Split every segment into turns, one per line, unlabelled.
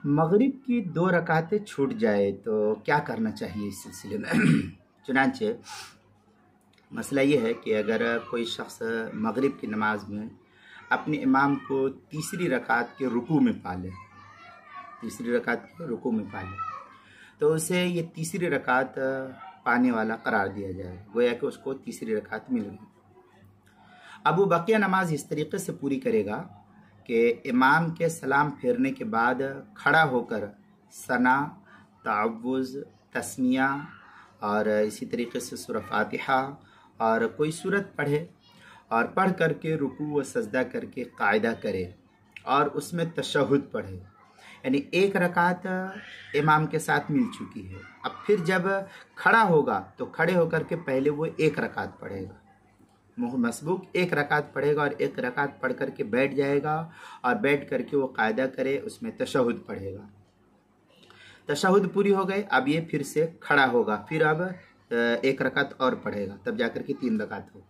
मगरिब की 2 रकातें छूट जाए तो क्या करना चाहिए इस सिलसिले में? चुनांचे मसला ये है कि अगर कोई शख्स मगरिब की नमाज में अपने इमाम को तीसरी रकात के रुकू में पा ले, तीसरी रकात के रुकू में पा ले, तो उसे ये तीसरी रकात पाने वाला करार दिया जाए, गोया कि उसको तीसरी रकात मिल गई। अब वो बकिया नमाज इस तरीके से पूरी करेगा कि इमाम के सलाम फेरने के बाद खड़ा होकर सना, तावुज़, तस्मिया और इसी तरीके से सूरह फातिहा और कोई सूरत पढ़े और पढ़ करके रुकू व सजदा करके कायदा करे और उसमें तशहुद पढ़े। यानी 1 रकात इमाम के साथ मिल चुकी है। अब फिर जब खड़ा होगा तो खड़े होकर के पहले वो 1 रकात पढ़ेगा, मसबूक 1 रकात पढ़ेगा और 1 रकात पढ़ करके बैठ जाएगा और बैठ करके वो कायदा करे, उसमें तशहुद पढ़ेगा। तशहुद पूरी हो गई, अब ये फिर से खड़ा होगा, फिर अब 1 रकात और पढ़ेगा, तब जाकर के 3 रकात हो।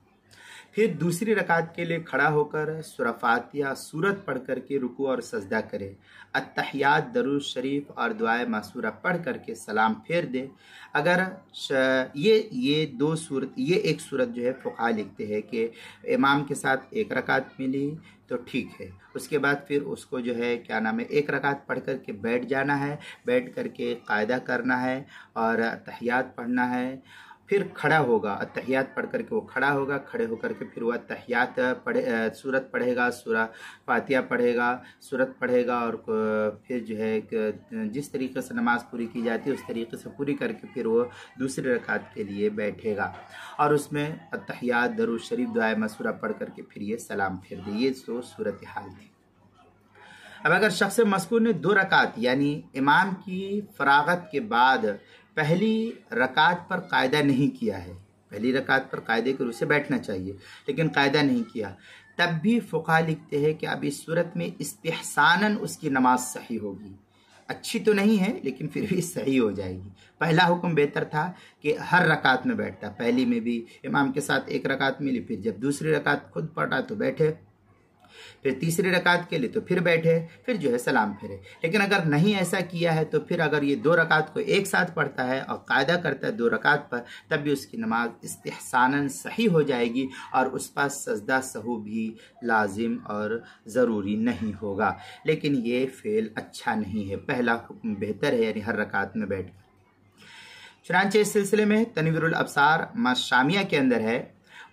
फिर दूसरी रकात के लिए खड़ा होकर सूरह फातिहा सूरत पढ़ करके रुकू और सजदा करे, अत्तहियात, दरूद शरीफ और दुआए मासूरा पढ़ करके सलाम फेर दे। अगर ये 2 सूरत, ये एक सूरत जो है फुक़हा लिखते हैं कि इमाम के साथ 1 रकात मिली तो ठीक है, उसके बाद फिर उसको जो है क्या नाम है 1 रकात पढ़ करके बैठ जाना है, बैठ करके कायदा करना है और अत्तहियात पढ़ना है। फिर खड़ा होगा, अत्तहियात पढ़ करके वो खड़ा होगा, खड़े होकर के फिर वह अत्तहियात सूरत पढ़ेगा, सूरह फातिहा पढ़ेगा, सूरत पढ़ेगा और फिर जो है जिस तरीके से नमाज पूरी की जाती है उस तरीके से पूरी करके फिर वो दूसरी रकात के लिए बैठेगा और उसमें अत्तहियात, दरूद शरीफ, दुआए मसूरा पढ़ करके फिर ये सलाम फिर दे। ये तो सूरत हाल थी। अब अगर शख्स मज़कूर ने 2 रकात यानी इमाम की फरागत के बाद पहली रकात पर कायदा नहीं किया है, पहली रकात पर कायदे के रूप से बैठना चाहिए लेकिन कायदा नहीं किया, तब भी फुक़हा लिखते हैं कि अब इस सूरत में इस्तिहसानन उसकी नमाज सही होगी। अच्छी तो नहीं है लेकिन फिर भी सही हो जाएगी। पहला हुक्म बेहतर था कि हर रकात में बैठता, पहली में भी इमाम के साथ 1 रकात मिली, फिर जब दूसरी रकात खुद पढ़ा तो बैठे, फिर तीसरी रकात के लिए तो फिर बैठे, फिर जो है सलाम फेरे। लेकिन अगर नहीं ऐसा किया है तो फिर अगर ये 2 रकात को एक साथ पढ़ता है और कायदा करता है 2 रकात पर, तब भी उसकी नमाज इस्तिहसानन सही हो जाएगी और उस पर सजदा सहू भी लाजिम और ज़रूरी नहीं होगा। लेकिन ये फेल अच्छा नहीं है, पहला हुक्म बेहतर है यानी हर रकात में बैठ। चुनांचे इस सिलसिले में तनवीरुल अब्सार शामिया के अंदर है,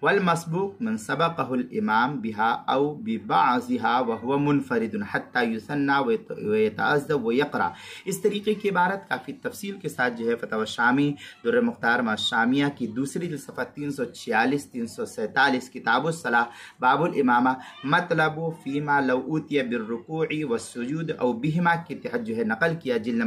वल मसबूक मन सबक़हुल इमाम बिहा औ बिबाज़िहा व हुवा मुनफरिदुन हत्ता युसन्ना व यतअज़्ज़ब व यक़रा। इस तरीके की इबारत काफ़ी तफसील के साथ जो है फतवा शामी दुर्र मुख्तार मा शामिया की दूसरी सफ़ा 346 347 किताबुस सलाह बाबुल इमामा मतलबु फ़ीमा लौ उतिया बिर्रुकूइ व सुजूद औ बिहिमा के तहत जो है नकल किया। जिल्द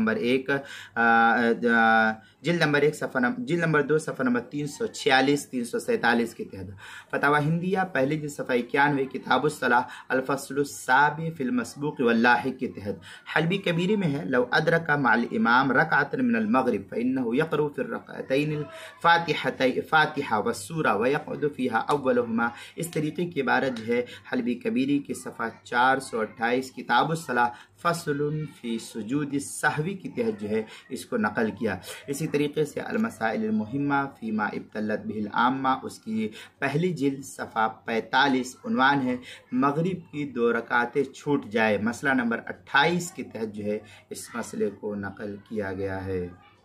नंबर 2 सफ़ा नंबर 346 347 के तहत फतवा हिंदिया पहली जिल्द सफ़ा 91 किताबुस सलाह अल-फ़स्लुस साबि फ़िल मसबूक़ वल लाहिक़ के तहत हल्बी कबीरी में है, लौ अदरका मअल इमाम रकअतन मिनल मग़रिब फ़इन्नहु यक़रउ फ़िर रकअतैनिल फ़ातिहा वस्सूरा व यक़उदु फ़ीहा अव्वलुहुमा। इस तरीके की इबारत जो है हल्बी कबीरी की सफ़ा 428 किताबुस सलाह फ़स्लुन फ़ी सुजूद सहवी के तहत जो है इसको नकल किया। इसी तरीके से अल-मसाइल मुहिम्मा फ़ीमा इब्तलत बिहिल आम्मा उसकी पहली जिल्द सफ़ा 45 उन्वान है, मगरिब की 2 रकातें छूट जाए, मसला नंबर 28 के तहत जो है इस मसले को नकल किया गया है।